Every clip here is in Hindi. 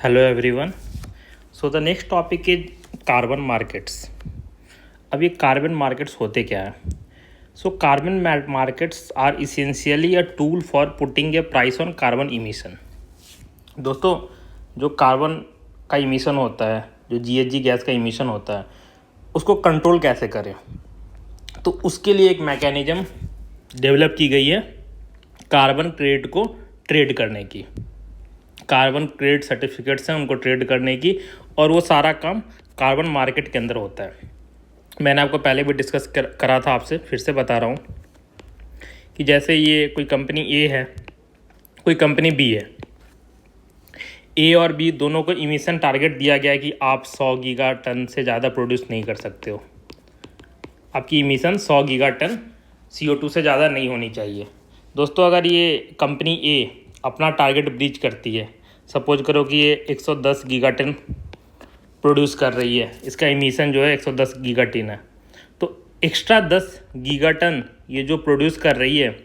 Hello everyone. So the next topic is carbon markets. अब ये कार्बन मार्केट्स होते क्या है? So carbon markets are essentially a tool for putting a price on carbon emission. दोस्तों, जो कार्बन का इमिशन होता है, जो जीएचजी गैस का इमिशन होता है, उसको कंट्रोल कैसे करें, तो उसके लिए एक मैकेनिज़्म डेवलप की गई है कार्बन क्रेडिट को ट्रेड करने की। कार्बन क्रेडिट सर्टिफिकेट्स हैं उनको ट्रेड करने की, और वो सारा काम कार्बन मार्केट के अंदर होता है। मैंने आपको पहले भी डिस्कस करा था आपसे, फिर से बता रहा हूँ कि जैसे ये कोई कंपनी ए है, कोई कंपनी बी है। ए और बी दोनों को इमिशन टारगेट दिया गया है कि आप 100 गीगा टन से ज़्यादा प्रोड्यूस नहीं कर सकते हो। आपकी इमिशन 100 गीगा टन CO2 से ज़्यादा नहीं होनी चाहिए। दोस्तों, अगर ये कंपनी ए अपना टारगेट ब्रीच करती है, सपोज करो कि ये 110 गीगा टन प्रोड्यूस कर रही है, इसका इमिशन जो है 110 गीगा टन है, तो एक्स्ट्रा 10 गीगा टन ये जो प्रोड्यूस कर रही है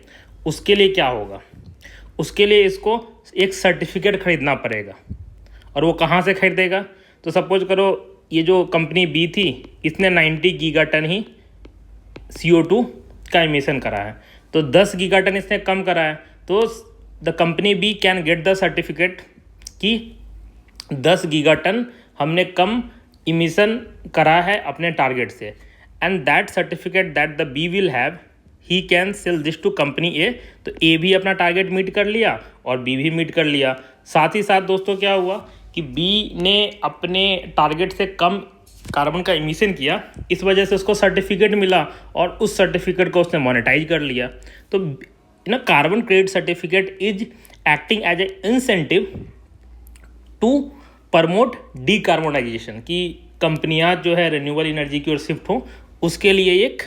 उसके लिए क्या होगा? उसके लिए इसको एक सर्टिफिकेट ख़रीदना पड़ेगा। और वो कहाँ से ख़रीदेगा? तो सपोज करो ये जो कंपनी बी थी, इसने 90 गीगा टन ही CO2 का इमिशन करा है, तो 10 गीगा टन इसने कम करा है, तो the company B can get the certificate कि 10 गीगा टन हमने कम इमिशन करा है अपने टारगेट से, and that certificate that the B will have, he can sell this to company A. तो ए भी अपना टारगेट मीट कर लिया और बी भी मीट कर लिया। साथ ही साथ दोस्तों क्या हुआ कि बी ने अपने टारगेट से कम कार्बन का इमिशन किया, इस वजह से उसको सर्टिफिकेट मिला और उस सर्टिफिकेट को उसने मोनेटाइज कर लिया। तो carbon credit certificate is acting as an incentive to promote decarbonisation, कि कंपनियां जो है रिन्यूएबल एनर्जी की ओर शिफ्ट हो, उसके लिए एक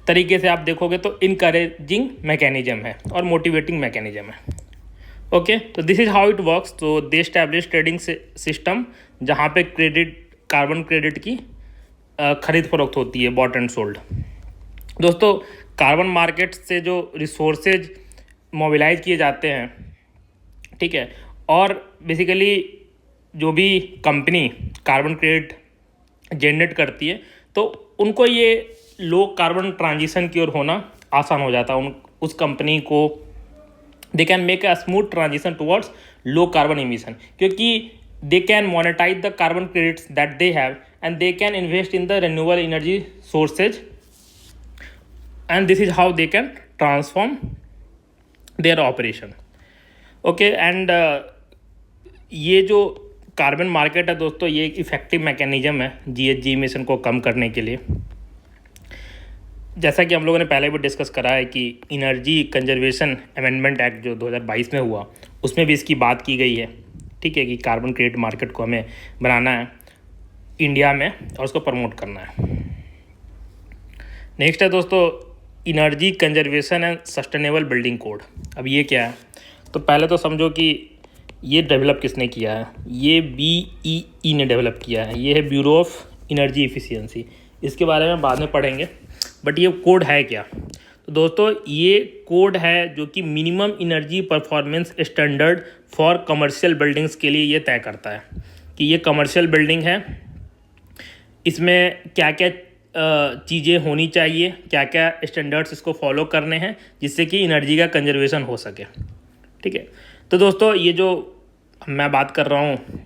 तरीके से आप देखोगे तो इनकरेजिंग मैकेनिज्म है और मोटिवेटिंग मैकेनिज्म है। ओके, तो this is how it works. तो दे एस्टैब्लिश ट्रेडिंग सिस्टम जहाँ पे कार्बन क्रेडिट की खरीद फरोख्त होती है, बॉट एंड सोल्ड। दोस्तों, कार्बन मार्केट से जो रिसोर्सेज मोबिलाइज किए जाते हैं, ठीक है, और बेसिकली जो भी कंपनी कार्बन क्रेडिट जनरेट करती है, तो उनको ये लो कार्बन ट्रांजिशन की ओर होना आसान हो जाता है। उस कंपनी को they can make a smooth transition towards low carbon emission, क्योंकि they can monetize the carbon credits that they have, and they can invest in the renewable energy sources, and this is how they can transform their operation. Okay, and ये जो कार्बन मार्केट है दोस्तों, ये एक इफेक्टिव मैकेनिज्म है जीएचजी इमिशन को कम करने के लिए। जैसा कि हम लोगों ने पहले भी डिस्कस करा है कि एनर्जी कंजर्वेशन अमेंडमेंट एक्ट जो 2022 में हुआ, उसमें भी इसकी बात की गई है, ठीक है, कि कार्बन क्रेडिट मार्केट को हमें बनाना है इंडिया में और उसको प्रमोट करना है। नेक्स्ट है दोस्तों energy conservation and sustainable building code. अब ये क्या है? तो पहले तो समझो कि ये डेवलप किसने किया है। ये BEE ने डेवलप किया है। ये है ब्यूरो ऑफ एनर्जी एफिशिएंसी। इसके बारे में बाद में पढ़ेंगे, बट ये कोड है क्या? तो दोस्तों, ये कोड है जो कि minimum energy performance standard for commercial buildings के लिए ये तय करता है कि ये कमर्शियल बिल्डिंग है, इसमें क्या क्या चीज़ें होनी चाहिए, क्या क्या स्टैंडर्ड्स इसको फॉलो करने हैं, जिससे कि एनर्जी का कंजर्वेशन हो सके, ठीक है। तो दोस्तों, ये जो मैं बात कर रहा हूँ,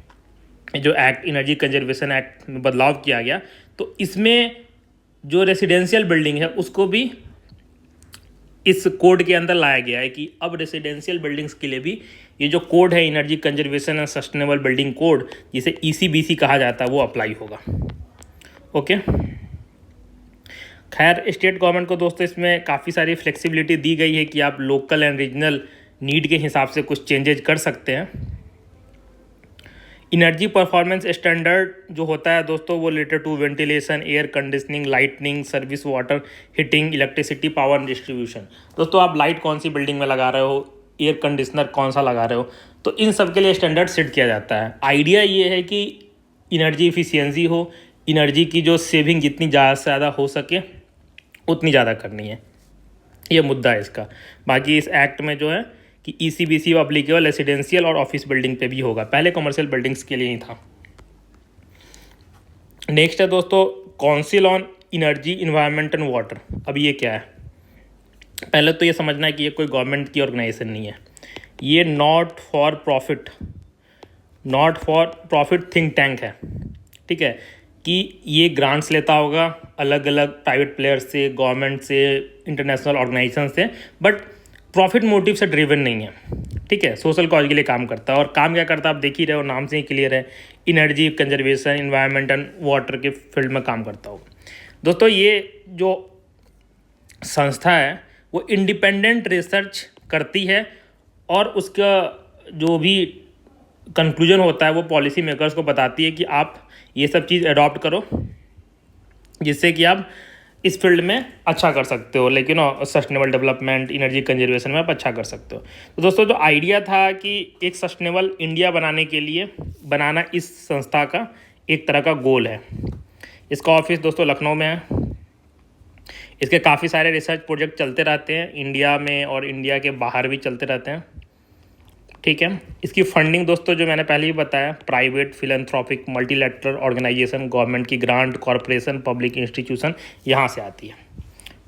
जो एक्ट एनर्जी कंजर्वेशन एक्ट में बदलाव किया गया, तो इसमें जो रेसिडेंशियल बिल्डिंग है उसको भी इस कोड के अंदर लाया गया है कि अब रेसिडेंशियल बिल्डिंग्स के लिए भी ये जो कोड है energy conservation and sustainable building code, जिसे ECBC कहा जाता है, वो अप्लाई होगा। ओके, खैर स्टेट गवर्नमेंट को दोस्तों इसमें काफ़ी सारी फ्लेक्सिबिलिटी दी गई है कि आप लोकल एंड रीजनल नीड के हिसाब से कुछ चेंजेज कर सकते हैं। एनर्जी परफॉर्मेंस स्टैंडर्ड जो होता है दोस्तों, वो related to ventilation, air conditioning, lightning, service, water heating, electricity, power and distribution. दोस्तों, आप लाइट कौन सी बिल्डिंग में लगा रहे हो, एयर कंडीशनर कौन सा लगा रहे हो, तो इन सब के लिए स्टैंडर्ड सेट किया जाता है। आइडिया ये है कि एनर्जी इफिशियंसी हो, एनर्जी की जो सेविंग जितनी ज़्यादा से ज़्यादा हो सके उतनी ज़्यादा करनी है, ये मुद्दा है इसका। बाकी इस एक्ट में जो है कि ECBC अप्लीकेबल रेसिडेंशियल और ऑफिस बिल्डिंग पे भी होगा, पहले कमर्शियल बिल्डिंग्स के लिए ही था। नेक्स्ट है दोस्तों council on energy environment and water. अब ये क्या है? पहले तो ये समझना है कि ये कोई गवर्नमेंट की ऑर्गेनाइजेशन नहीं है, ये not for profit think tank है। ठीक है, कि ये ग्रांट्स लेता होगा अलग अलग प्राइवेट प्लेयर्स से, गवर्नमेंट से, इंटरनेशनल ऑर्गेनाइजेशन से, बट प्रॉफिट मोटिव से ड्रिवन नहीं है। ठीक है, सोशल कॉज के लिए काम करता है। और काम क्या करता है आप देख ही रहे हो, नाम से ही क्लियर है, energy conservation, environment and water के फील्ड में काम करता हो। दोस्तों ये जो संस्था है वो इंडिपेंडेंट रिसर्च करती है और उसका जो भी कंक्लूजन होता है वो पॉलिसी मेकर्स को बताती है कि आप ये सब चीज़ अडॉप्ट करो, जिससे कि आप इस फील्ड में अच्छा कर सकते हो, लेकिन सस्टेनेबल डेवलपमेंट, एनर्जी कंजर्वेशन में आप अच्छा कर सकते हो। तो दोस्तों जो आइडिया था कि एक सस्टेनेबल इंडिया बनाने के लिए बनाना इस संस्था का एक तरह का गोल है। इसका ऑफिस दोस्तों लखनऊ में है। इसके काफ़ी सारे रिसर्च प्रोजेक्ट चलते रहते हैं इंडिया में और इंडिया के बाहर भी चलते रहते हैं। ठीक है, इसकी फंडिंग दोस्तों जो मैंने पहले ही बताया, private, philanthropic, multilateral organisation, government की ग्रांट, कॉरपोरेशन, पब्लिक इंस्टीट्यूशन, यहाँ से आती है।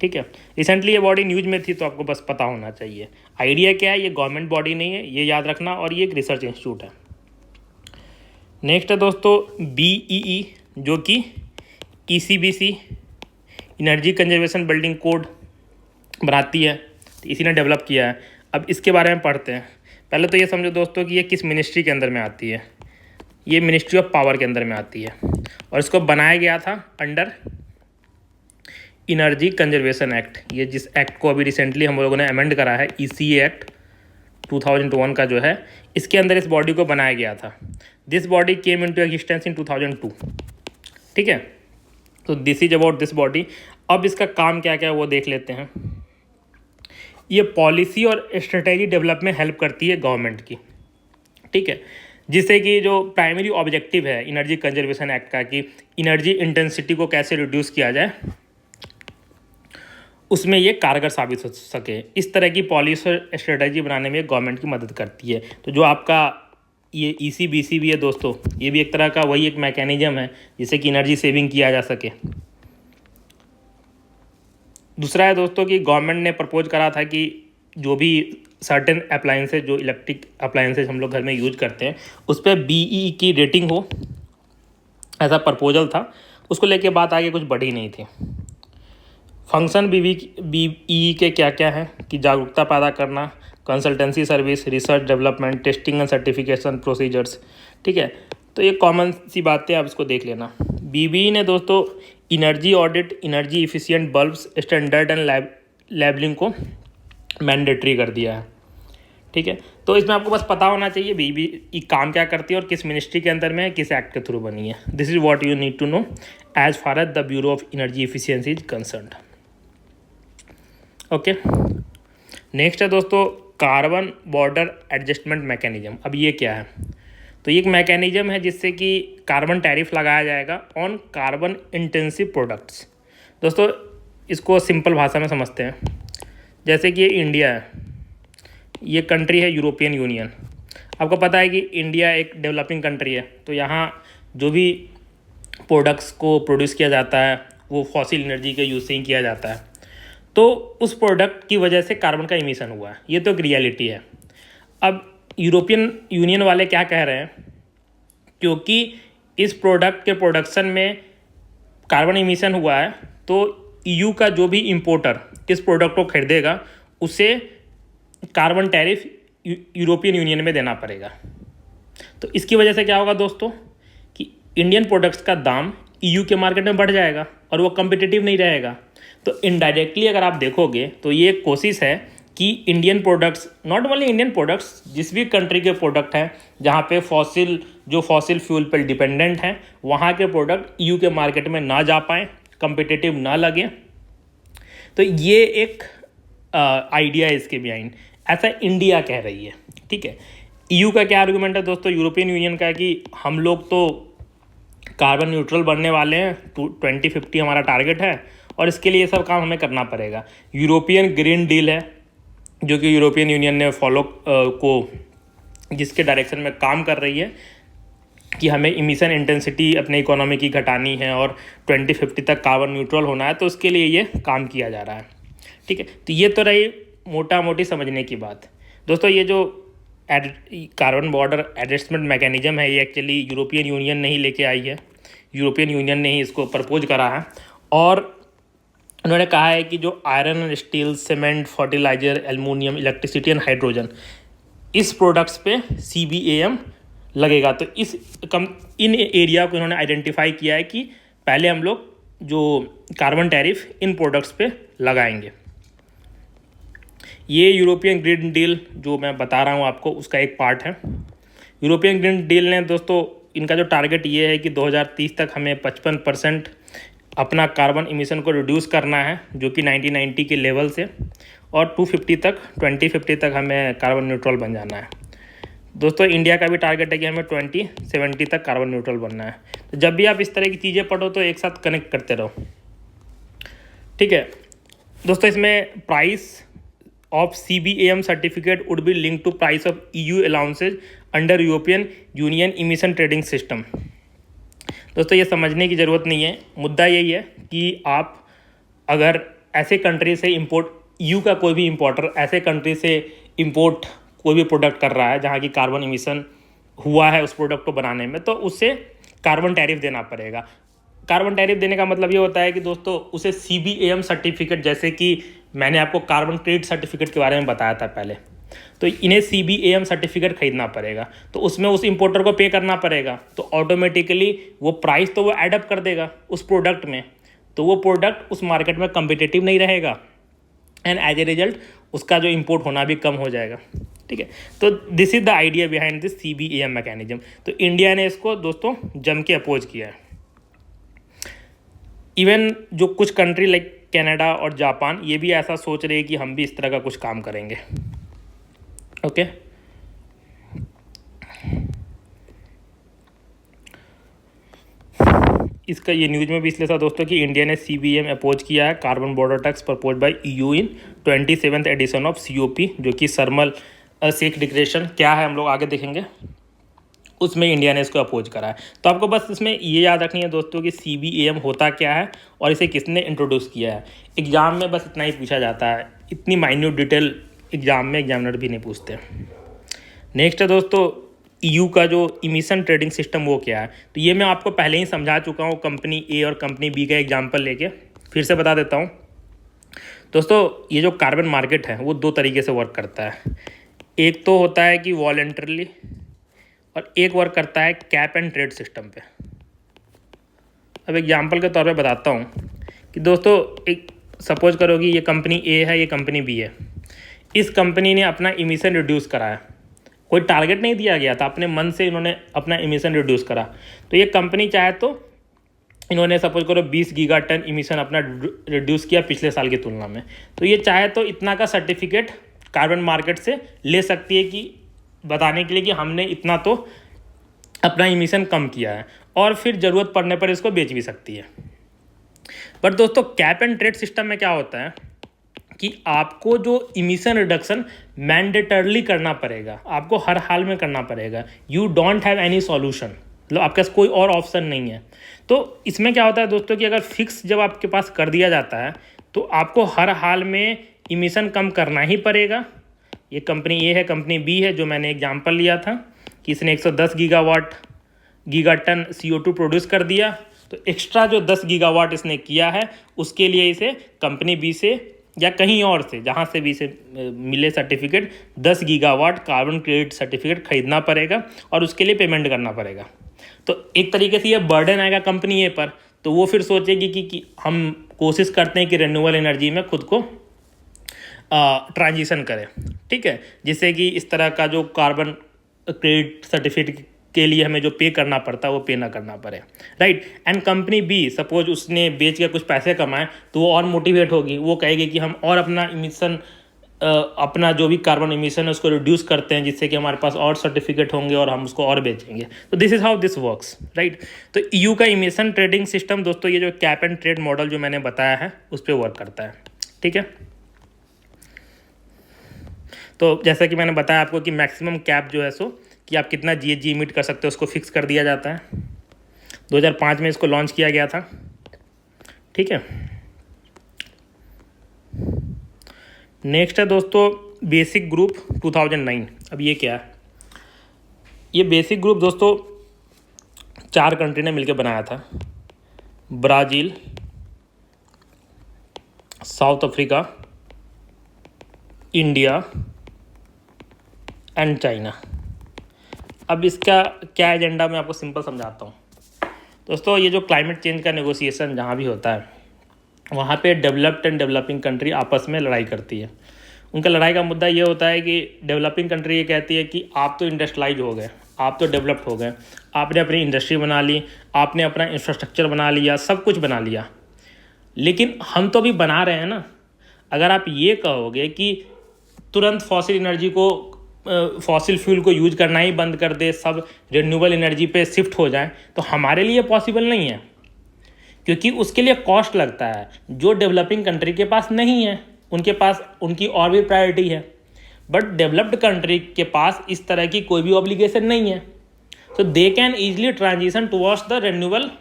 ठीक है, रिसेंटली ये बॉडी न्यूज़ में थी तो आपको बस पता होना चाहिए। आइडिया क्या है, ये गवर्नमेंट बॉडी नहीं है, ये याद रखना, और ये एक रिसर्च इंस्टीट्यूट है। नेक्स्ट है दोस्तों BEE, जो कि ECBC energy conservation building code बनाती है, तो इसी ने डेवलप किया है। अब इसके बारे में पढ़ते हैं। पहले तो ये समझो दोस्तों कि ये किस मिनिस्ट्री के अंदर में आती है। ये मिनिस्ट्री ऑफ पावर के अंदर में आती है और इसको बनाया गया था अंडर एनर्जी कंजर्वेशन एक्ट। ये जिस एक्ट को अभी रिसेंटली हम लोगों ने अमेंड करा है, ECA एक्ट 2001 का जो है, इसके अंदर इस बॉडी को बनाया गया था। This body came into existence in 2002। ठीक है, तो this is about this body. अब इसका काम क्या क्या है वो देख लेते हैं। ये पॉलिसी और स्ट्रेटेजी डेवलप में हेल्प करती है गवर्नमेंट की। ठीक है, जिससे कि जो प्राइमरी ऑब्जेक्टिव है एनर्जी कंजर्वेशन एक्ट का, कि एनर्जी इंटेंसिटी को कैसे रिड्यूस किया जाए, उसमें ये कारगर साबित हो सके। इस तरह की पॉलिसी और स्ट्रेटेजी बनाने में गवर्नमेंट की मदद करती है। तो जो आपका ये ECBC भी है दोस्तों, ये भी एक तरह का वही एक मैकेनिज्म है जिससे कि एनर्जी सेविंग किया जा सके। दूसरा है दोस्तों कि गवर्नमेंट ने प्रपोज करा था कि जो भी सर्टेन अप्लायंसेज, जो इलेक्ट्रिक अप्लायंसेज हम लोग घर में यूज करते हैं, उस पर BEE की रेटिंग हो, ऐसा प्रपोजल था। उसको लेके बात आगे कुछ बढ़ी नहीं थी। फंक्शन BEE के क्या क्या है कि जागरूकता पैदा करना, consultancy service, research development, testing and certification procedures. ठीक है, तो ये कॉमन सी बातें, आप इसको देख लेना। BEE ने दोस्तों energy audit, energy efficient bulbs, standard and labelling को मैंडेटरी कर दिया है। ठीक है, तो इसमें आपको बस पता होना चाहिए BEE काम क्या करती है और किस मिनिस्ट्री के अंदर में है, किस एक्ट के थ्रू बनी है। This is what you need to know as far as the bureau of energy efficiency is concerned. Okay, next है दोस्तों कार्बन बॉर्डर एडजस्टमेंट मैकेनिज्म। अब ये क्या है? तो ये एक मैकेनिज्म है जिससे कि कार्बन टैरिफ लगाया जाएगा ऑन कार्बन इंटेंसिव प्रोडक्ट्स। दोस्तों इसको सिंपल भाषा में समझते हैं। जैसे कि ये इंडिया है, ये कंट्री है यूरोपियन यूनियन। आपको पता है कि इंडिया एक डेवलपिंग कंट्री है, तो यहाँ जो भी प्रोडक्ट्स को प्रोड्यूस किया जाता है वो फॉसिल एनर्जी के यूज से ही किया जाता है। तो उस प्रोडक्ट की वजह से कार्बन का इमिशन हुआ है, ये तो एक रियलिटी है। अब यूरोपियन यूनियन वाले क्या कह रहे हैं, क्योंकि इस प्रोडक्ट के प्रोडक्शन में कार्बन इमिशन हुआ है, तो EU का जो भी इंपोर्टर इस प्रोडक्ट को खरीदेगा उसे कार्बन टैरिफ यूरोपियन यूनियन में देना पड़ेगा। तो इसकी वजह से क्या होगा दोस्तों कि इंडियन प्रोडक्ट्स का दाम EU के मार्केट में बढ़ जाएगा और वो कम्पिटिटिव नहीं रहेगा। तो इनडायरेक्टली अगर आप देखोगे तो ये एक कोशिश है कि Indian products, not only Indian products, जिस भी कंट्री के प्रोडक्ट हैं जहाँ पे फॉसिल फ्यूल पर डिपेंडेंट हैं, वहाँ के प्रोडक्ट EU के मार्केट में ना जा पाएँ, कम्पिटिटिव ना लगे। तो ये एक आइडिया है इसके बिहाइंड, ऐसा इंडिया कह रही है। ठीक है, EU का क्या आर्गूमेंट है दोस्तों, यूरोपियन यूनियन का, कि हम लोग तो कार्बन न्यूट्रल बनने वाले हैं, 2050 हमारा टारगेट है और इसके लिए ये सब काम हमें करना पड़ेगा। यूरोपियन ग्रीन डील है, जो कि यूरोपियन यूनियन ने फॉलो को जिसके डायरेक्शन में काम कर रही है कि हमें इमिशन इंटेंसिटी अपने इकोनॉमी की घटानी है और 2050 तक कार्बन न्यूट्रल होना है, तो उसके लिए ये काम किया जा रहा है। ठीक है, तो ये तो रही मोटा मोटी समझने की बात। दोस्तों ये जो कार्बन बॉर्डर एडजस्टमेंट मैकेनिज्म है, ये एक्चुअली यूरोपियन यूनियन ने ही लेके आई है, यूरोपियन यूनियन ने ही इसको प्रपोज करा है। और उन्होंने कहा है कि जो iron, steel, cement, fertiliser, aluminium, electricity and hydrogen, इस प्रोडक्ट्स पे CBAM लगेगा। तो इन एरिया को इन्होंने आइडेंटिफाई किया है कि पहले हम लोग जो कार्बन टैरिफ इन प्रोडक्ट्स पे लगाएंगे। ये यूरोपियन ग्रीन डील जो मैं बता रहा हूँ आपको, उसका एक पार्ट है। यूरोपियन ग्रीन डील ने दोस्तों, इनका जो टारगेट ये है कि 2030 तक हमें 55% अपना कार्बन इमिशन को रिड्यूस करना है, जो कि 1990 के लेवल से, और 2050 तक हमें कार्बन न्यूट्रल बन जाना है। दोस्तों इंडिया का भी टारगेट है कि हमें 2070 तक कार्बन न्यूट्रल बनना है। तो जब भी आप इस तरह की चीज़ें पढ़ो तो एक साथ कनेक्ट करते रहो। ठीक है दोस्तों, इसमें price of CBAM certificate would be link to price of EU allowances under European Union emission trading system. दोस्तों ये समझने की ज़रूरत नहीं है, मुद्दा यही है कि आप अगर ऐसे कंट्री से इंपोर्ट, EU का कोई भी इंपोर्टर ऐसे कंट्री से इंपोर्ट कोई भी प्रोडक्ट कर रहा है जहाँ की कार्बन इमिशन हुआ है उस प्रोडक्ट को बनाने में, तो उससे कार्बन टैरिफ देना पड़ेगा। कार्बन टैरिफ देने का मतलब ये होता है कि दोस्तों उसे CBAM सर्टिफिकेट, जैसे कि मैंने आपको कार्बन क्रेडिट सर्टिफिकेट के बारे में बताया था पहले, तो इन्हें CBAM सर्टिफिकेट खरीदना पड़ेगा, तो उसमें उस इंपोर्टर को पे करना पड़ेगा। तो ऑटोमेटिकली वो प्राइस तो वो एडअप कर देगा उस प्रोडक्ट में, तो वो प्रोडक्ट उस मार्केट में कम्पिटिटिव नहीं रहेगा, एंड एज ए रिजल्ट उसका जो इंपोर्ट होना भी कम हो जाएगा। ठीक है, तो this is the idea behind this CBAM mechanism. तो इंडिया ने इसको दोस्तों जम के अपोज किया है। इवन जो कुछ कंट्री लाइक कनाडा और जापान, ये भी ऐसा सोच रहे हैं कि हम भी इस तरह का कुछ काम करेंगे। ओके इसका ये न्यूज़ में भी इसलिए था दोस्तों कि इंडिया ने CBAM अपोज किया है, carbon border tax propose by EU in 27th edition of COP, जो कि थर्मल सेक डिक्लेरेशन क्या है हम लोग आगे देखेंगे, उसमें इंडिया ने इसको अपोज करा है। तो आपको बस इसमें ये याद रखनी है दोस्तों कि CBAM होता क्या है और इसे किसने इंट्रोड्यूस किया है। एग्जाम में बस इतना ही पूछा जाता है, इतनी माइन्यूट डिटेल एग्जाम में एग्जामिनर भी नहीं पूछते। नेक्स्ट है दोस्तों EU का जो इमिशन ट्रेडिंग सिस्टम वो क्या है। तो ये मैं आपको पहले ही समझा चुका हूँ कंपनी A और कंपनी B का एग्जाम्पल लेके, फिर से बता देता हूँ दोस्तों। ये जो कार्बन मार्केट है वो दो तरीके से वर्क करता है। एक तो होता है कि वॉलेंटरली, और एक वर्क करता है कैप एंड ट्रेड सिस्टम पे। अब एग्जाम्पल के तौर पे बताता हूँ कि दोस्तों एक सपोज करो कि ये कंपनी A है, ये कंपनी B है। इस कंपनी ने अपना इमिशन रिड्यूस करा है, कोई टारगेट नहीं दिया गया था, अपने मन से इन्होंने अपना इमिशन रिड्यूस करा। तो ये कंपनी चाहे तो इन्होंने सपोज करो 20 गीगाटन इमिशन अपना रिड्यूस किया पिछले साल की तुलना में, तो ये चाहे तो इतना का सर्टिफिकेट कार्बन मार्केट से ले सकती है कि बताने के लिए कि हमने इतना तो अपना इमिशन कम किया है, और फिर ज़रूरत पड़ने पर इसको बेच भी सकती है। बट दोस्तों कैप एंड ट्रेड सिस्टम में क्या होता है कि आपको जो इमिशन रिडक्शन मैंडेटरली करना पड़ेगा, आपको हर हाल में करना पड़ेगा। You don't have any solution, मतलब आपके पास कोई और ऑप्शन नहीं है। तो इसमें क्या होता है दोस्तों कि अगर फिक्स जब आपके पास कर दिया जाता है तो आपको हर हाल में इमिशन कम करना ही पड़ेगा। ये कंपनी A है, कंपनी B है, जो मैंने एग्जांपल लिया था कि इसने 110 गीगाटन CO2 प्रोड्यूस कर दिया, तो एक्स्ट्रा जो 10 गीगावाट इसने किया है उसके लिए इसे कंपनी B से या कहीं और से, जहाँ से भी इसे मिले certificate, 10 gigawatt carbon credit certificate खरीदना पड़ेगा और उसके लिए पेमेंट करना पड़ेगा। तो एक तरीके से ये बर्डन आएगा कंपनी ए पर, तो वो फिर सोचेगी कि हम कोशिश करते हैं कि रिन्यूएबल एनर्जी में खुद को ट्रांजिशन करें। ठीक है, जिससे कि इस तरह का जो कार्बन क्रेडिट सर्टिफिकेट के लिए हमें जो पे करना पड़ता है वो पे ना करना पड़े, right. And company B suppose उसने बेच के कुछ पैसे कमाए तो वो और मोटिवेट होगी, वो कहेगी कि हम और अपना इमिशन, अपना जो भी कार्बन इमिशन है उसको रिड्यूस करते हैं, जिससे कि हमारे पास और सर्टिफिकेट होंगे और हम उसको और बेचेंगे। तो this is how this works, right. तो EU का इमिशन ट्रेडिंग सिस्टम दोस्तों, ये जो कैप एंड ट्रेड मॉडल जो मैंने बताया है उस पर वर्क करता है। ठीक है, तो जैसा कि मैंने बताया आपको कि मैक्सिमम कैप जो है सो कि आप कितना GHG इमिट कर सकते हो उसको फिक्स कर दिया जाता है। 2005 में इसको लॉन्च किया गया था। ठीक है, नेक्स्ट है दोस्तों बेसिक ग्रुप 2009। अब ये क्या है? ये बेसिक ग्रुप दोस्तों 4 कंट्री ने मिलकर बनाया था, Brazil, south Africa, India and China. अब इसका क्या एजेंडा मैं आपको सिंपल समझाता हूँ दोस्तों। ये जो क्लाइमेट चेंज का नेगोशिएशन जहाँ भी होता है वहाँ पे डेवलप्ड एंड डेवलपिंग कंट्री आपस में लड़ाई करती है। उनका लड़ाई का मुद्दा ये होता है कि डेवलपिंग कंट्री ये कहती है कि आप तो इंडस्ट्रियलाइज हो गए, आप तो डेवलप्ड हो गए, आपने अपनी इंडस्ट्री बना ली, आपने अपना इंफ्रास्ट्रक्चर बना लिया, सब कुछ बना लिया, लेकिन हम तो अभी बना रहे हैं ना। अगर आप ये कहोगे कि तुरंत फॉसिल एनर्जी को, फॉसिल फ्यूल को यूज करना ही बंद कर दे, सब रिन्यूएबल एनर्जी पे शिफ्ट हो जाए, तो हमारे लिए पॉसिबल नहीं है, क्योंकि उसके लिए कॉस्ट लगता है जो डेवलपिंग कंट्री के पास नहीं है। उनके पास उनकी और भी प्रायोरिटी है, बट डेवलप्ड कंट्री के पास इस तरह की कोई भी ऑब्लिगेशन नहीं है। तो they can easily transition towards the renewable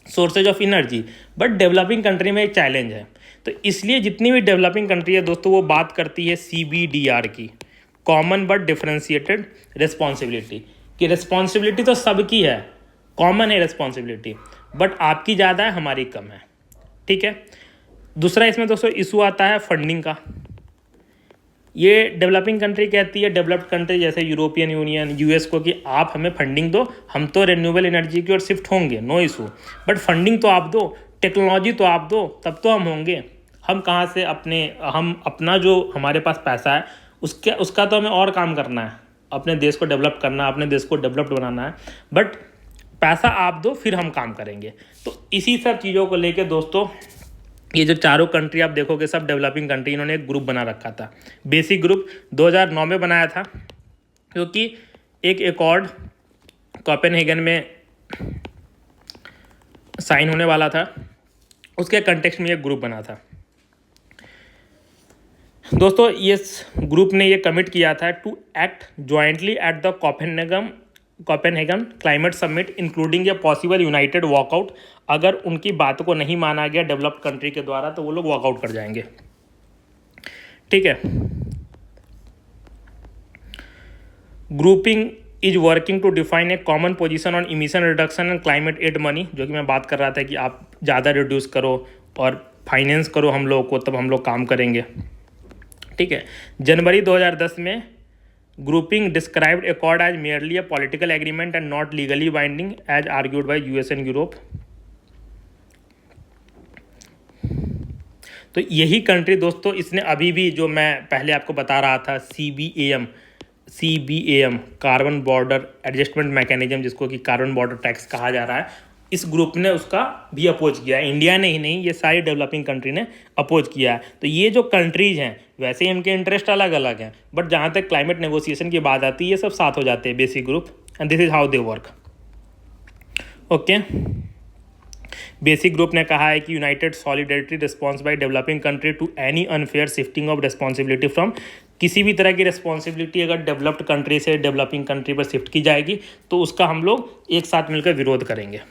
sources of energy, but developing country में एक चैलेंज है। तो इसलिए जितनी भी डेवलपिंग कंट्री है दोस्तों वो बात करती है CBDR की, कॉमन बट डिफरेंशिएटेड रिस्पॉन्सिबिलिटी, कि रिस्पॉन्सिबिलिटी तो सबकी है, कॉमन है रिस्पॉन्सिबिलिटी, बट आपकी ज़्यादा है, हमारी कम है। ठीक है, दूसरा इसमें दोस्तों इशू आता है फंडिंग का। ये डेवलपिंग कंट्री कहती है डेवलप्ड कंट्री जैसे यूरोपियन यूनियन, US को, कि आप हमें फंडिंग दो, हम तो रिन्यूएबल एनर्जी की ओर शिफ्ट होंगे, नो इशू, बट फंडिंग तो आप दो, टेक्नोलॉजी तो आप दो, तब तो हम होंगे। हम कहाँ से हम अपना जो हमारे पास पैसा है उसका तो हमें और काम करना है, अपने देश को डेवलप करना है, अपने देश को डेवलप्ड बनाना है, बट पैसा आप दो फिर हम काम करेंगे। तो इसी सब चीज़ों को लेके दोस्तों ये जो चारों कंट्री आप देखोगे सब डेवलपिंग कंट्री, इन्होंने एक ग्रुप बना रखा था। बेसिक ग्रुप 2009 में बनाया था, क्योंकि एक एकॉर्ड कोपेनहेगन में साइन होने वाला था, उसके कंटेक्स्ट में एक ग्रुप बना था। दोस्तों इस ग्रुप ने ये कमिट किया था to act jointly at the Copenhagen climate summit including a possible united walkout. अगर उनकी बात को नहीं माना गया डेवलप्ड कंट्री के द्वारा तो वो लोग वॉकआउट कर जाएंगे। ठीक है, grouping is working to define a common position on emission reduction and climate aid money, जो कि मैं बात कर रहा था कि आप ज़्यादा रिड्यूस करो और फाइनेंस करो हम लोग को, तब हम लोग काम करेंगे। ठीक है, जनवरी 2010 में grouping described accord as merely a political agreement and not legally binding as argued by US and Europe. तो यही कंट्री दोस्तों, इसने अभी भी जो मैं पहले आपको बता रहा था CBAM carbon border adjustment mechanism, जिसको कि कार्बन बॉर्डर टैक्स कहा जा रहा है, इस ग्रुप ने उसका भी अपोज किया है। इंडिया ने ही नहीं, ये सारी डेवलपिंग कंट्री ने अपोज किया है। तो ये जो कंट्रीज हैं वैसे ही इनके इंटरेस्ट अलग अलग हैं, बट जहाँ तक क्लाइमेट नेगोशिएशन की बात आती है ये सब साथ हो जाते हैं basic group, and this is how they work. Okay, basic group ने कहा है कि united solidarity response by developing country to any unfair shifting of responsibility from, किसी भी तरह की रिस्पॉन्सिबिलिटी अगर डेवलप्ड कंट्री से डेवलपिंग कंट्री पर शिफ्ट की जाएगी तो उसका हम लोग एक साथ मिलकर विरोध करेंगे।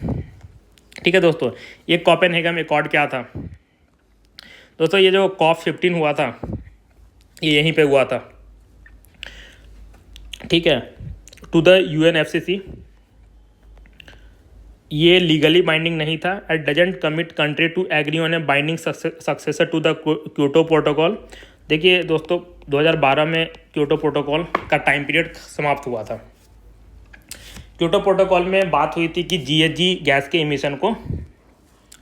ठीक है दोस्तों, ये कोपेनहेगन एकॉर्ड क्या था दोस्तों? ये जो COP15 हुआ था ये यहीं पे हुआ था। ठीक है, टू द UNFCC, ये लीगली बाइंडिंग नहीं था। It doesn't commit country to agree on a binding successor to the Kyoto protocol. देखिए दोस्तों 2012 में क्योटो प्रोटोकॉल का टाइम पीरियड समाप्त हुआ था। क्योटो प्रोटोकॉल में बात हुई थी कि GHG गैस के एमिशन को,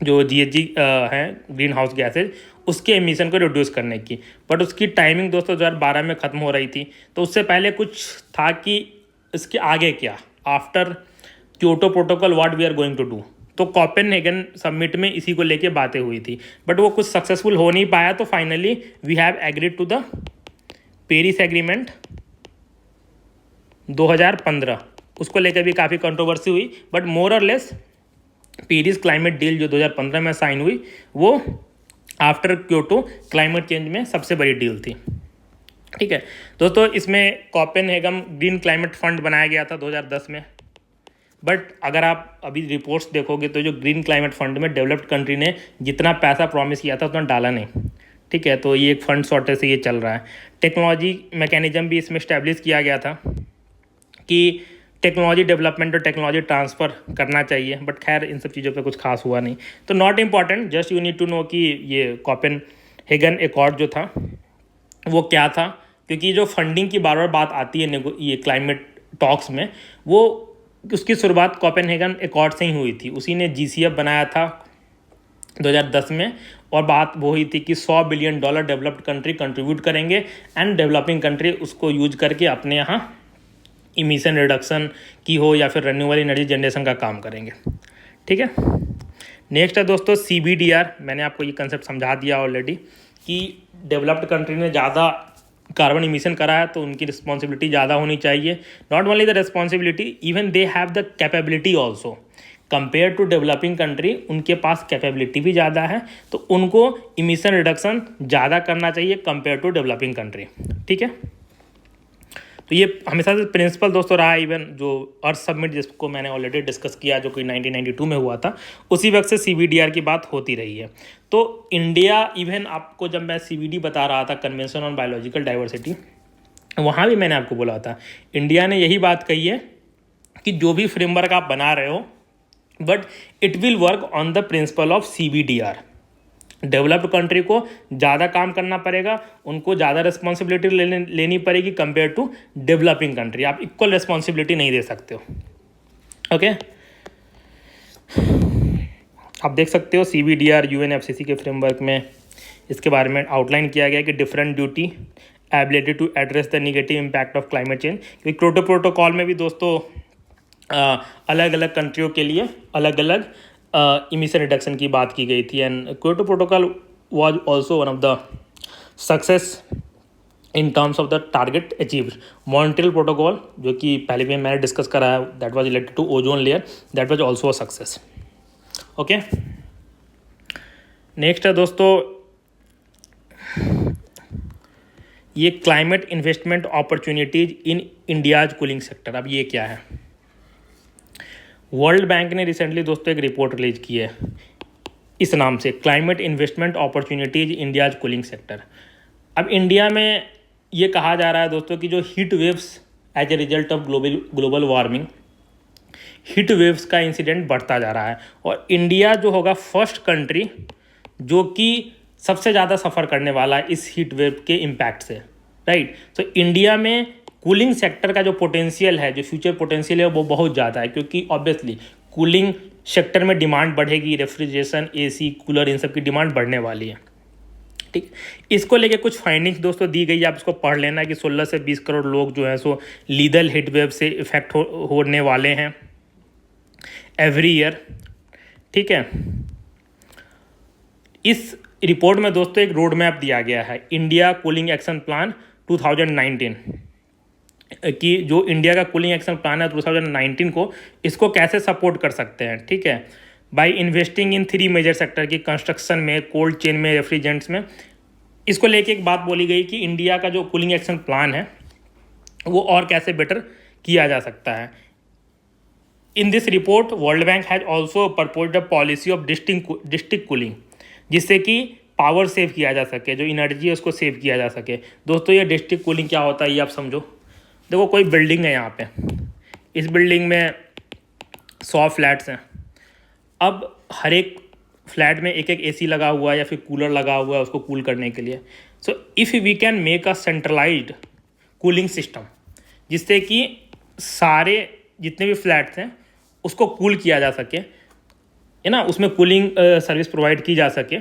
जो GHG हैं ग्रीन हाउस गैसेज, उसके एमिशन को रिड्यूस करने की, बट उसकी टाइमिंग दोस्तों 2012 में ख़त्म हो रही थी। तो उससे पहले कुछ था कि इसके आगे क्या, after Kyoto protocol what we are going to do. तो कोपेनहेगन समिट में इसी को लेके बातें हुई थी, बट वो कुछ सक्सेसफुल हो नहीं पाया। तो finally we have agreed to the Paris agreement 2015, उसको लेकर भी काफ़ी कंट्रोवर्सी हुई, बट मोर और लेस पेरिस क्लाइमेट डील जो 2015 में साइन हुई वो आफ्टर क्योटो क्लाइमेट चेंज में सबसे बड़ी डील थी। ठीक है दोस्तों, इसमें कोपेनहेगन ग्रीन क्लाइमेट फंड बनाया गया था 2010 में। बट अगर आप अभी रिपोर्ट्स देखोगे तो जो ग्रीन क्लाइमेट फंड में डेवलप्ड कंट्री ने जितना पैसा प्रॉमिस किया था उतना डाला नहीं। ठीक है, तो ये एक फंड शॉर्टेज से ये चल रहा है। टेक्नोलॉजी मैकेनिज्म भी इसमें इस्टेब्लिश किया गया था कि टेक्नोलॉजी डेवलपमेंट और टेक्नोलॉजी ट्रांसफ़र करना चाहिए, बट खैर इन सब चीज़ों पे कुछ खास हुआ नहीं। तो not important, just you need to know कि ये कोपेनहेगन एकॉर्ड जो था वो क्या था, क्योंकि जो फंडिंग की बार बार बात आती है ये क्लाइमेट टॉक्स में, वो उसकी शुरुआत कोपेनहेगन एकॉर्ड से ही हुई थी। उसी ने GCF बनाया था 2010 में, और बात वो हुई थी कि $100 बिलियन डेवलप्ड कंट्री कंट्रीब्यूट करेंगे एंड डेवलपिंग कंट्री उसको यूज करके अपने यहाँ इमिशन रिडक्शन की हो या फिर रिन्यूएबल एनर्जी जनरेशन का काम करेंगे। ठीक है, नेक्स्ट है दोस्तों CBDR। मैंने आपको ये कंसेप्ट समझा दिया ऑलरेडी कि डेवलप्ड कंट्री ने ज़्यादा कार्बन इमिशन करा है तो उनकी रिस्पॉन्सिबिलिटी ज़्यादा होनी चाहिए। Not only the responsibility, even they have the capability also. Compare to developing country उनके पास कैपेबिलिटी भी ज़्यादा है, तो उनको इमिशन रिडक्शन ज़्यादा करना चाहिए कंपेयर टू डेवलपिंग कंट्री। ठीक है, तो ये हमेशा से प्रिंसिपल दोस्तों रहा है। इवन जो अर्थ समिट जिसको मैंने ऑलरेडी डिस्कस किया जो कि 1992 में हुआ था, उसी वक्त से CBDR की बात होती रही है। तो इंडिया, इवन आपको जब मैं CBD बता रहा था, कन्वेंशन ऑन बायोलॉजिकल डाइवर्सिटी, वहाँ भी मैंने आपको बोला था इंडिया ने यही बात कही है कि जो भी फ्रेमवर्क आप बना रहे हो, but it will work on the principle of CBDR। Developed country को ज़्यादा काम करना पड़ेगा, उनको ज़्यादा रिस्पॉन्सिबिलिटी लेनी पड़ेगी कंपेयर टू डेवलपिंग कंट्री। आप इक्वल रिस्पॉन्सिबिलिटी नहीं दे सकते हो। ओके, आप देख सकते हो CBDR UNFCCC के फ्रेमवर्क में इसके बारे में आउटलाइन किया गया कि different duty ability to address the negative impact of climate change. क्योंकि क्योटो प्रोटोकॉल में भी दोस्तों अलग अलग कंट्रियों के लिए अलग अलग इमिशन रिडक्शन की बात की गई थी। And Kyoto protocol was also one of the success in terms of the target achieved. Montreal protocol जो कि पहले भी मैंने डिस्कस करा है, that was related to ozone layer, that was also a success. Okay, next है दोस्तों ये climate investment opportunities in India's cooling sector. अब ये क्या है? वर्ल्ड बैंक ने रिसेंटली दोस्तों एक रिपोर्ट रिलीज की है इस नाम से, climate investment opportunities India's cooling sector. अब इंडिया में ये कहा जा रहा है दोस्तों कि जो heat waves as a result of global warming, heat waves का इंसिडेंट बढ़ता जा रहा है, और इंडिया जो होगा फर्स्ट कंट्री जो कि सबसे ज़्यादा सफ़र करने वाला है इस हीट वेव के इम्पैक्ट से, राइट। तो इंडिया में कूलिंग सेक्टर का जो पोटेंशियल है, जो फ्यूचर पोटेंशियल है, वो बहुत ज़्यादा है, क्योंकि ऑब्वियसली कूलिंग सेक्टर में डिमांड बढ़ेगी, रेफ्रिजरेशन, AC, कूलर, इन सब की डिमांड बढ़ने वाली है। ठीक, इसको लेके कुछ फाइंडिंग्स दोस्तों दी गई है, आप इसको पढ़ लेना कि 16 से 20 करोड़ लोग जो हैं सो लीदल हीट वेव से इफेक्ट होने वाले हैं एवरी ईयर। ठीक है, इस रिपोर्ट में दोस्तों एक रोड मैप दिया गया है, इंडिया कूलिंग एक्शन प्लान 2019, कि जो इंडिया का कूलिंग एक्शन प्लान है 2019 को, इसको कैसे सपोर्ट कर सकते हैं। ठीक है, by investing in 3 major sector की, कंस्ट्रक्शन में, कोल्ड चेन में, रेफ्रिजरेंट्स में। इसको लेके एक बात बोली गई कि इंडिया का जो कूलिंग एक्शन प्लान है वो और कैसे बेटर किया जा सकता है। In this report world bank has also proposed a policy of district cooling, जिससे कि पावर सेव किया जा सके, जो एनर्जी है उसको सेव किया जा सके। दोस्तों ये डिस्ट्रिक्ट कूलिंग क्या होता है ये आप समझो। देखो कोई बिल्डिंग है यहाँ पे, इस बिल्डिंग में 100 फ्लैट्स हैं। अब हर एक फ्लैट में एक एक AC लगा हुआ है या फिर कूलर लगा हुआ है उसको कूल करने के लिए। So if we can make a centralised cooling system, जिससे कि सारे जितने भी फ्लैट्स हैं उसको कूल किया जा सके, है ना, उसमें कूलिंग सर्विस प्रोवाइड की जा सके,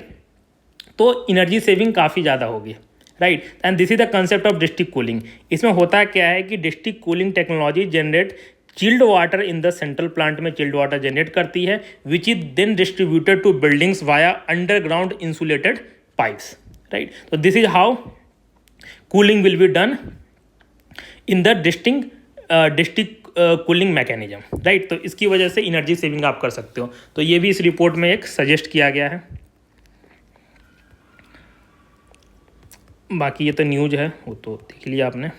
तो एनर्जी सेविंग काफ़ी ज़्यादा होगी, right. And this is the concept of district cooling. इसमें होता क्या है कि district cooling technology generate chilled water in the central plant में चिल्ड वाटर जनरेट करती है, which is then distributed to buildings via underground insulated pipes, right. तो this is how cooling will be done in the district cooling mechanism, right. तो इसकी वजह से एनर्जी सेविंग आप कर सकते हो। तो ये भी इस रिपोर्ट में एक सजेस्ट किया गया है। बाकी ये तो न्यूज है, वो तो देख लिया आपने।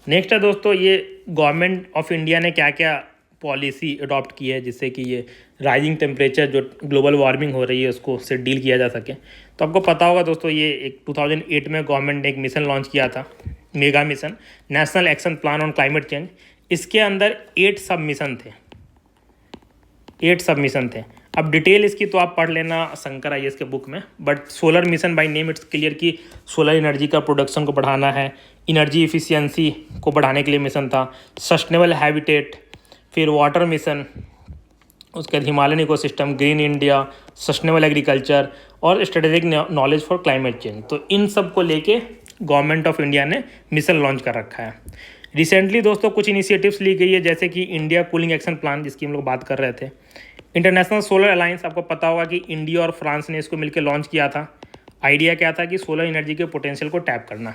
नेक्स्ट है दोस्तों, ये गवर्नमेंट ऑफ इंडिया ने क्या क्या पॉलिसी अडॉप्ट की है जिससे कि ये राइजिंग टेम्परेचर जो ग्लोबल वार्मिंग हो रही है उसको से डील किया जा सके। तो आपको पता होगा दोस्तों, ये एक 2008 में गवर्नमेंट ने एक मिशन लॉन्च किया था, mega mission, national action plan on climate change. इसके अंदर 8 सब मिशन थे। अब डिटेल इसकी तो आप पढ़ लेना शंकर IAS के बुक में, but solar mission by name it's clear कि सोलर एनर्जी का प्रोडक्शन को बढ़ाना है, एनर्जी इफिशियंसी को बढ़ाने के लिए मिशन था, सस्टेनेबल हैबिटेट, फिर वाटर मिशन, उसके बाद Himalayan ecosystem, green India, sustainable agriculture और strategic knowledge for climate change. तो इन सब को लेके गवर्नमेंट ऑफ इंडिया ने मिशन लॉन्च कर रखा है। रिसेंटली दोस्तों कुछ इनिशिएटिव्स ली गई है, जैसे कि इंडिया कूलिंग एक्शन प्लान जिसकी हम लोग बात कर रहे थे, इंटरनेशनल सोलर अलायंस, आपको पता होगा कि इंडिया और फ्रांस ने इसको मिलकर लॉन्च किया था। आइडिया क्या था कि सोलर एनर्जी के पोटेंशियल को टैप करना।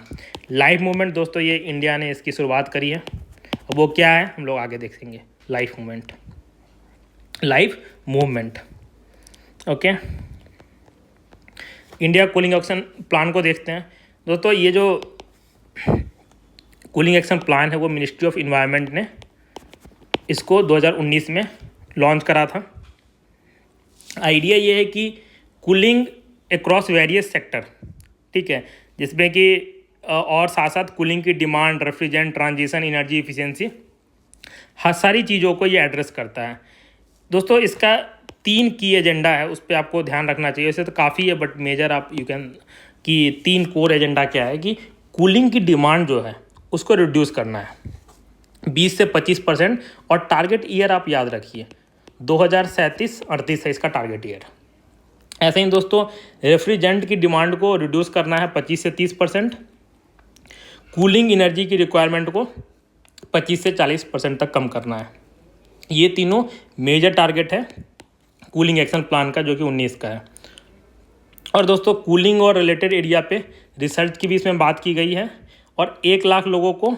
लाइफ मूवमेंट दोस्तों, ये इंडिया ने इसकी शुरुआत करी है। अब वो क्या है हम लोग आगे देखेंगे। Life movement okay, India cooling action plan को देखते हैं दोस्तों। ये जो कूलिंग एक्शन प्लान है वो मिनिस्ट्री ऑफ इन्वायरमेंट ने इसको 2019 में लॉन्च करा था। आइडिया ये है कि कूलिंग अक्रॉस वेरियस सेक्टर, ठीक है, जिसमें कि और साथ साथ कूलिंग की demand, refrigerant, transition, energy efficiency, हर सारी चीज़ों को ये एड्रेस करता है दोस्तों। इसका 3 की एजेंडा है, उस पर आपको ध्यान रखना चाहिए। वैसे तो काफ़ी है बट मेजर आप यू कैन कि 3 कोर एजेंडा क्या है कि कूलिंग की डिमांड जो है उसको रिड्यूस करना है 20 से 25%, और टारगेट ईयर आप याद रखिए 2037-38 है इसका टारगेट ईयर। ऐसे ही दोस्तों रेफ्रिजरेंट की डिमांड को रिड्यूस करना है 25 से 30%, कूलिंग एनर्जी की रिक्वायरमेंट को 25 से 40% तक कम करना है। ये तीनों मेजर टारगेट है कूलिंग एक्शन प्लान का, जो कि 19 का है। और दोस्तों कूलिंग और रिलेटेड एरिया पे रिसर्च की भी इसमें बात की गई है, और 1 लाख लोगों को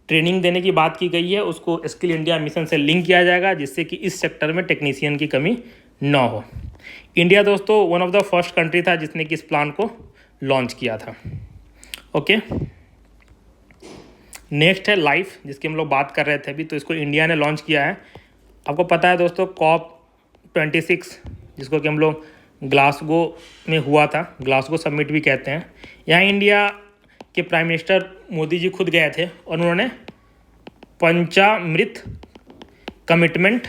ट्रेनिंग देने की बात की गई है। उसको स्किल इंडिया मिशन से लिंक किया जाएगा, जिससे कि इस सेक्टर में टेक्नीशियन की कमी ना हो। इंडिया दोस्तों one of the first country था जिसने कि इस प्लान को लॉन्च किया था। ओके, नेक्स्ट है लाइफ, जिसकी हम लोग बात कर रहे थे अभी। तो इसको इंडिया ने लॉन्च किया है। आपको पता है दोस्तों COP26, जिसको कि हम लोग ग्लासगो में हुआ था, ग्लासगो समिट भी कहते हैं। यहाँ इंडिया के प्राइम मिनिस्टर मोदी जी खुद गए थे और उन्होंने पंचामृत कमिटमेंट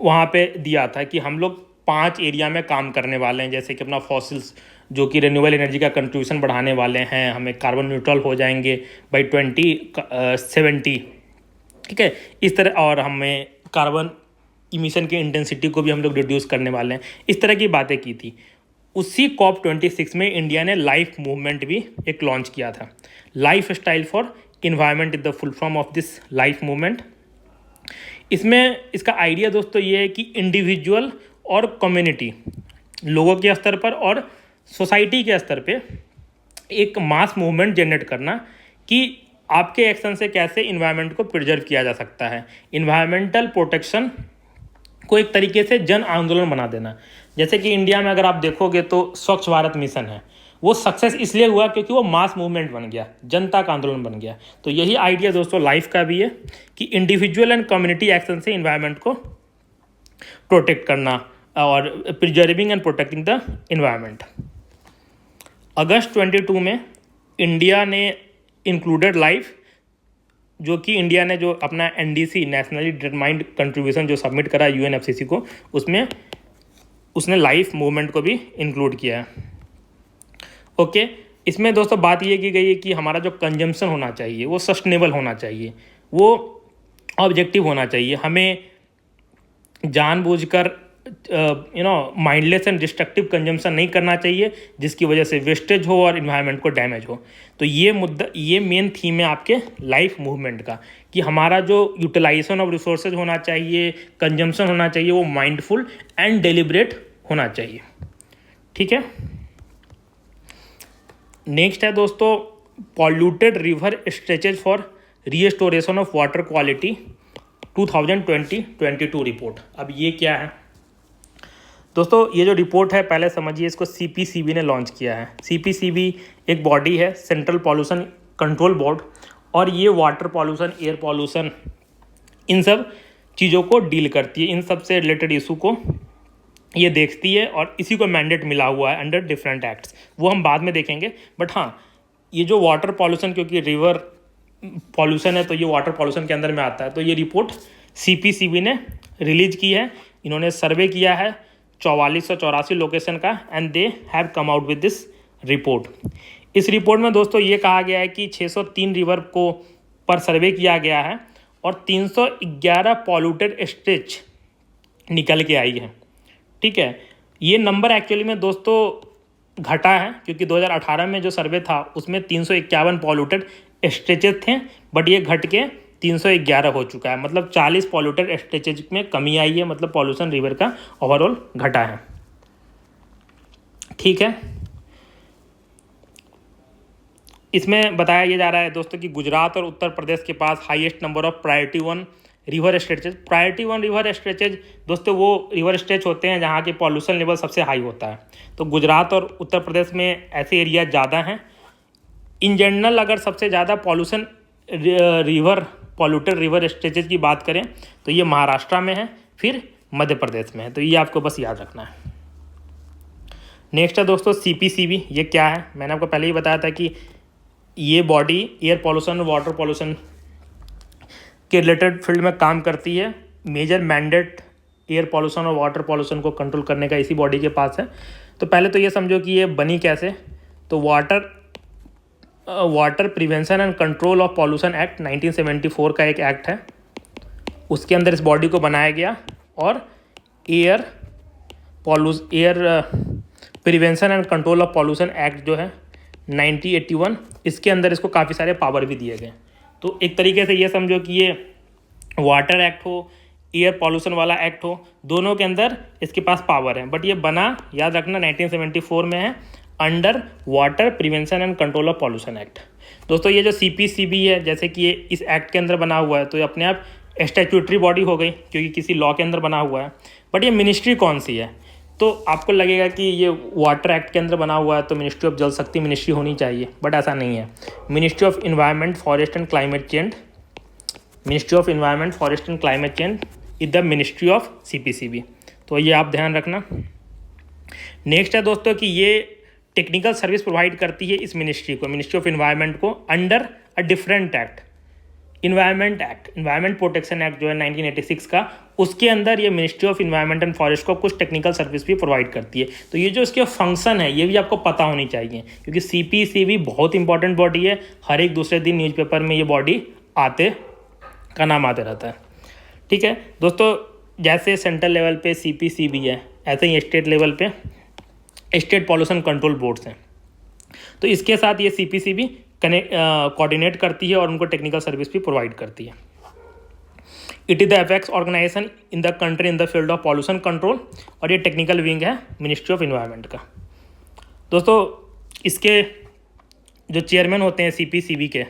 वहाँ पे दिया था कि हम लोग 5 एरिया में काम करने वाले हैं, जैसे कि अपना फॉसिल्स जो कि रिन्यूएबल एनर्जी का कंट्रीब्यूशन बढ़ाने वाले हैं, हमें कार्बन न्यूट्रल हो जाएंगे बाई 2070, ठीक है, इस तरह, और हमें कार्बन इमिशन की इंटेंसिटी को भी हम लोग रिड्यूस करने वाले हैं, इस तरह की बातें की थी। उसी COP26 में इंडिया ने लाइफ मूवमेंट भी एक लॉन्च किया था। Life style for environment is the full form of this life movement. इसमें इसका आइडिया दोस्तों ये है कि इंडिविजुअल और कम्युनिटी, लोगों के स्तर पर और सोसाइटी के स्तर पे एक मास मूवमेंट जनरेट करना कि आपके एक्शन से कैसे इन्वायरमेंट को प्रिजर्व किया जा सकता है। इन्वायरमेंटल प्रोटेक्शन को एक तरीके से जन आंदोलन बना देना। जैसे कि इंडिया में अगर आप देखोगे तो स्वच्छ भारत मिशन है, वो सक्सेस इसलिए हुआ क्योंकि वो मास मूवमेंट बन गया, जनता का आंदोलन बन गया। तो यही आइडिया दोस्तों लाइफ का भी है कि इंडिविजुअल एंड कम्युनिटी एक्शन से इन्वायरमेंट को प्रोटेक्ट करना और preserving and protecting the environment. अगस्त 22 में इंडिया ने इंक्लूडेड लाइफ, जो कि इंडिया ने जो अपना NDC नेशनली डिटरमाइंड कंट्रीब्यूशन जो सबमिट करा UNFCCC को, उसमें उसने लाइफ मूवमेंट को भी इंक्लूड किया है। ओके, इसमें दोस्तों बात ये की गई है कि हमारा जो कंजम्पशन होना चाहिए वो सस्टेनेबल होना चाहिए, वो ऑब्जेक्टिव होना चाहिए। हमें जानबूझकर माइंडलेस एंड डिस्ट्रक्टिव कंजम्पशन नहीं करना चाहिए, जिसकी वजह से वेस्टेज हो और इन्वायरमेंट को डैमेज हो। तो ये मुद्दा, ये मेन थीम है आपके लाइफ मूवमेंट का, कि हमारा जो यूटिलाइजेशन ऑफ रिसोर्सेज होना चाहिए, कंजम्पशन होना चाहिए, वो माइंडफुल एंड डेलिब्रेट होना चाहिए। ठीक है, नेक्स्ट है दोस्तों polluted river stretches for restoration of water quality 2020-22 report. अब ये क्या है दोस्तों ये जो रिपोर्ट है पहले समझिए, इसको CPCB ने लॉन्च किया है। CPCB एक बॉडी है, सेंट्रल पॉल्यूशन कंट्रोल बोर्ड, और ये वाटर पॉल्यूशन, एयर पॉल्यूशन, इन सब चीज़ों को डील करती है, इन सब से रिलेटेड इशू को ये देखती है, और इसी को मैंडेट मिला हुआ है अंडर डिफरेंट एक्ट्स, वो हम बाद में देखेंगे। बट हाँ, ये जो वाटर पॉल्यूशन, क्योंकि रिवर पॉल्यूशन है तो ये वाटर पॉल्यूशन के अंदर में आता है, तो ये रिपोर्ट CPCB ने रिलीज की है। इन्होंने सर्वे किया है 4484 लोकेशन का, and they have come out with this report. इस रिपोर्ट में दोस्तों ये कहा गया है कि 603 रिवर को पर सर्वे किया गया है, और 311 पॉल्यूटेड स्ट्रेच निकल के आई है। ठीक है, ये नंबर एक्चुअली में दोस्तों घटा है, क्योंकि 2018 में जो सर्वे था उसमें 351 पॉल्यूटेड स्ट्रेचेज थे, बट ये घट के 311 हो चुका है। मतलब 40 पॉल्यूटेड स्ट्रेचेज में कमी आई है, मतलब पॉल्यूशन रिवर का ओवरऑल घटा है। ठीक है, इसमें बताया ये जा रहा है दोस्तों कि गुजरात और उत्तर प्रदेश के पास highest number of priority 1 river stretches. Priority 1 river stretches दोस्तों वो रिवर स्ट्रेच होते हैं जहाँ के पॉल्यूशन लेवल सबसे हाई होता है। तो गुजरात और उत्तर प्रदेश में ऐसे एरिया ज़्यादा हैं। इन जनरल अगर सबसे ज़्यादा pollution river polluted river stretches की बात करें तो ये महाराष्ट्र में है, फिर मध्य प्रदेश में है। तो ये आपको बस याद रखना है। नेक्स्ट है दोस्तों CPCB। ये क्या है? मैंने आपको पहले ही बताया था कि ये बॉडी एयर पॉल्यूशन और वाटर पॉल्यूशन के रिलेटेड फील्ड में काम करती है। मेजर मैंडेट एयर पॉल्यूशन और वाटर पॉल्यूशन को कंट्रोल करने का इसी बॉडी के पास है। तो पहले तो ये समझो कि ये बनी कैसे। तो water prevention and control of pollution act 1974 का एक एक्ट है, उसके अंदर इस बॉडी को बनाया गया। और air prevention and control of pollution act जो है 1981, इसके अंदर इसको काफ़ी सारे पावर भी दिए गए। तो एक तरीके से ये समझो कि ये वाटर एक्ट हो, एयर पॉल्यूशन वाला एक्ट हो, दोनों के अंदर इसके पास पावर है। बट ये बना, याद रखना, 1974 में है, under water prevention and control of pollution act. दोस्तों ये जो CPCB है, जैसे कि ये इस एक्ट के अंदर बना हुआ है, तो ये अपने आप स्टैट्यूटरी बॉडी हो गई क्योंकि किसी लॉ के अंदर बना हुआ है। बट ये मिनिस्ट्री कौन सी है? तो आपको लगेगा कि ये वाटर एक्ट के अंदर बना हुआ है तो मिनिस्ट्री ऑफ जल शक्ति मिनिस्ट्री होनी चाहिए, बट ऐसा नहीं है। Ministry of environment, forest and climate change, ministry of environment, forest and climate change is the ministry of CPCB। तो ये आप ध्यान रखना। नेक्स्ट है दोस्तों कि ये टेक्निकल सर्विस प्रोवाइड करती है इस मिनिस्ट्री को, मिनिस्ट्री ऑफ इन्वायरमेंट को, under a different act, environment act, environment protection act जो है 1986 का, उसके अंदर ये ministry of environment and forest को कुछ टेक्निकल सर्विस भी प्रोवाइड करती है। तो ये जो इसके फंक्शन है ये भी आपको पता होनी चाहिए, क्योंकि CPCB बहुत इंपॉर्टेंट बॉडी है। हर एक दूसरे दिन न्यूज़पेपर में ये बॉडी का नाम आते रहता है। ठीक है दोस्तों, जैसे सेंट्रल लेवल पे CPCB है, ऐसे ही स्टेट लेवल पे स्टेट पॉल्यूशन कंट्रोल बोर्ड्स हैं। तो इसके साथ ये CPCB कोऑर्डिनेट करती है और उनको टेक्निकल सर्विस भी प्रोवाइड करती है। It is the apex organisation in the country in the field of pollution control, और ये टेक्निकल विंग है मिनिस्ट्री ऑफ इन्वायरमेंट का। दोस्तों इसके जो चेयरमैन होते हैं CPCB के,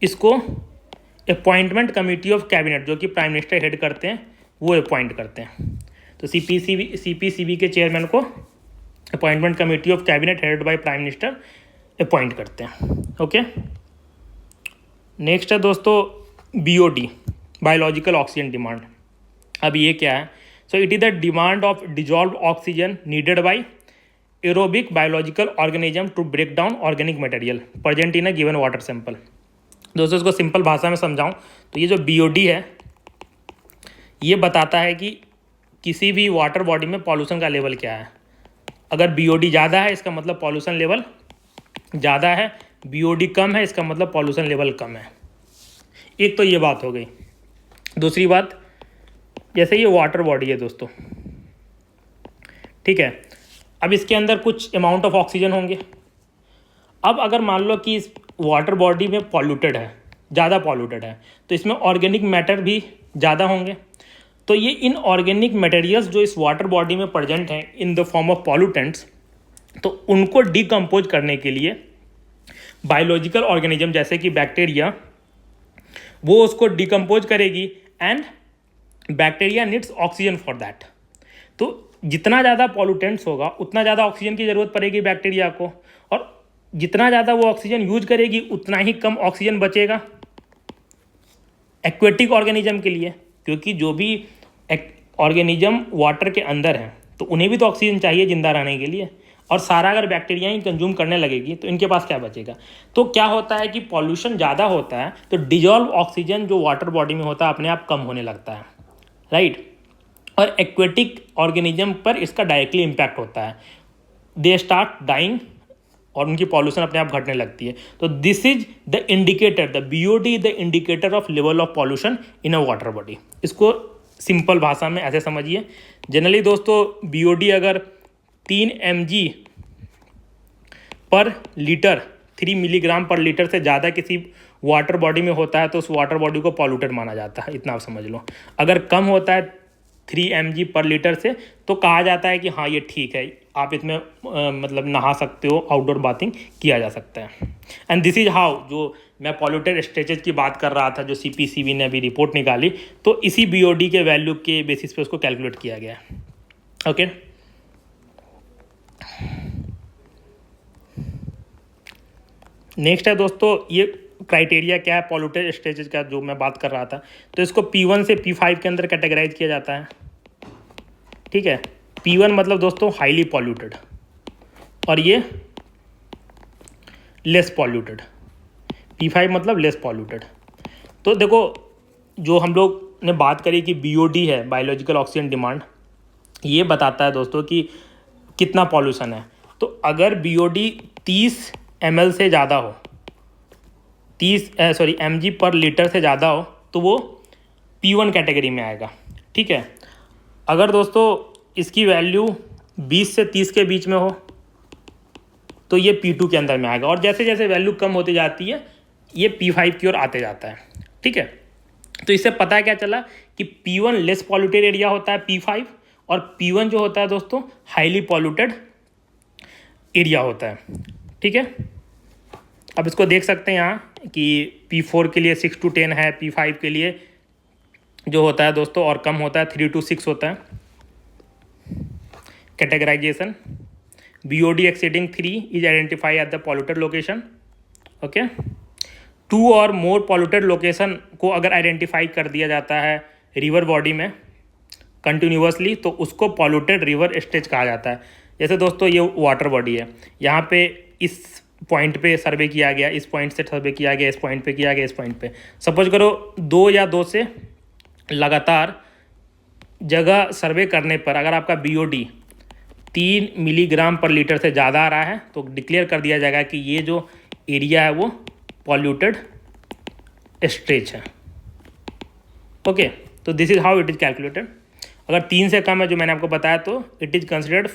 इसको अपॉइंटमेंट कमेटी ऑफ कैबिनेट, जो कि प्राइम मिनिस्टर हेड करते हैं, वो अपॉइंट करते हैं। तो CPCB के चेयरमैन को appointment committee of cabinet headed by prime minister appoint करते हैं। ओके, नेक्स्ट है दोस्तों BOD, बायोलॉजिकल ऑक्सीजन डिमांड। अब ये क्या है? So it is the demand of dissolve oxygen needed by aerobic biological organism to break down organic material present in a given water sample. दोस्तों इसको सिंपल भाषा में समझाऊं तो ये जो BOD है ये बताता है कि किसी भी वाटर बॉडी में पॉल्यूशन का लेवल क्या है। अगर BOD ज़्यादा है इसका मतलब पॉल्यूशन लेवल ज़्यादा है, BOD कम है इसका मतलब पॉल्यूशन लेवल कम है। एक तो ये बात हो गई। दूसरी बात, जैसे ये वाटर बॉडी है दोस्तों, ठीक है, अब इसके अंदर कुछ अमाउंट ऑफ ऑक्सीजन होंगे। अब अगर मान लो कि इस वाटर बॉडी में पॉल्यूटेड है, ज़्यादा पॉल्यूटेड है, तो इसमें ऑर्गेनिक मैटर भी ज़्यादा होंगे। तो ये इन ऑर्गेनिक मटेरियल्स जो इस वाटर बॉडी में प्रेजेंट हैं in the form of pollutants, तो उनको डिकम्पोज करने के लिए बायोलॉजिकल ऑर्गेनिज्म जैसे कि बैक्टीरिया, वो उसको डिकम्पोज करेगी, and bacteria needs oxygen for that. तो जितना ज़्यादा पॉल्यूटेंट्स होगा उतना ज़्यादा ऑक्सीजन की ज़रूरत पड़ेगी बैक्टीरिया को, और जितना ज़्यादा वो ऑक्सीजन यूज करेगी उतना ही कम ऑक्सीजन बचेगा एक्वेटिक ऑर्गेनिज्म के लिए, क्योंकि जो भी ऑर्गेनिज्म वाटर के अंदर हैं तो उन्हें भी तो ऑक्सीजन चाहिए जिंदा रहने के लिए, और सारा अगर बैक्टीरिया ही कंज्यूम करने लगेगी तो इनके पास क्या बचेगा। तो क्या होता है कि पॉल्यूशन ज़्यादा होता है तो डिजॉल्व ऑक्सीजन जो वाटर बॉडी में होता है अपने आप कम होने लगता है, राइट। और एक्वेटिक ऑर्गेनिज्म पर इसका डायरेक्टली इम्पैक्ट होता है, दे स्टार्ट डाइंग और उनकी पॉल्यूशन अपने आप घटने लगती है। तो this is the indicator, the BOD is the indicator of level of pollution in a water body. इसको सिंपल भाषा में ऐसे समझिए। जनरली दोस्तों BOD अगर 3 mg पर लीटर 3 मिलीग्राम पर लीटर से ज़्यादा किसी वाटर बॉडी में होता है तो उस वाटर बॉडी को पॉल्यूटेड माना जाता है, इतना आप समझ लो। अगर कम होता है 3 mg पर लीटर से तो कहा जाता है कि हाँ ये ठीक है, आप इसमें मतलब नहा सकते हो, आउटडोर बाथिंग किया जा सकता है। एंड दिस इज हाउ, जो मैं पॉल्यूटेड स्टेजेस की बात कर रहा था जो CPCB ने अभी रिपोर्ट निकाली, तो इसी BOD के वैल्यू के बेसिस पे उसको कैलकुलेट किया गया है। ओके नेक्स्ट है दोस्तों, ये क्राइटेरिया क्या है पॉल्यूटेड स्टेजेस का जो मैं बात कर रहा था, तो इसको P1 से P5 के अंदर कैटेगराइज किया जाता है, ठीक है। P1 मतलब दोस्तों हाईली पॉल्यूटेड और ये लेस पॉल्यूटेड, P5 मतलब लेस पॉल्यूटेड। तो देखो जो हम लोग ने बात करी कि BOD है बायोलॉजिकल ऑक्सीजन डिमांड, ये बताता है दोस्तों कि कितना पॉल्यूशन है। तो अगर BOD 30 ml से ज़्यादा हो, 30 mg पर लीटर से ज़्यादा हो तो वो P1 कैटेगरी में आएगा, ठीक है। अगर दोस्तों इसकी वैल्यू 20 से 30 के बीच में हो तो ये P2 के अंदर में आएगा, और जैसे जैसे वैल्यू कम होती जाती है ये P5 की ओर आते जाता है, ठीक है। तो इससे पता क्या चला कि P1 लेस पॉल्यूटेड एरिया होता है P5, और P1 जो होता है दोस्तों हाईली पॉल्यूटेड एरिया होता है, ठीक है। अब इसको देख सकते हैं यहाँ कि P4 के लिए 6 to 10 है, P5 के लिए जो होता है दोस्तों और कम होता है 3 to 6 होता है। Categorisation BOD exceeding 3 is identified at the polluted location, okay. 2 और मोर पॉल्यूटेड लोकेशन को अगर आइडेंटिफाई कर दिया जाता है रिवर बॉडी में कंटिन्यूसली तो उसको पॉल्यूटेड रिवर स्टेज कहा जाता है। जैसे दोस्तों ये वाटर बॉडी है, यहाँ पे इस पॉइंट पे सर्वे किया गया, इस पॉइंट से सर्वे किया गया, इस पॉइंट पे किया गया, इस पॉइंट पे सपोज करो 2 या 2 से लगातार जगह सर्वे करने पर अगर आपका BOD 3 मिलीग्राम पर लीटर से ज़्यादा आ रहा है तो डिक्लेयर कर दिया जाएगा कि ये जो एरिया है वो पॉल्यूटेड स्ट्रेच है, ओके। तो this is how it is calculated. अगर 3 से कम है जो मैंने आपको बताया तो इट इज़ कंसिडर्ड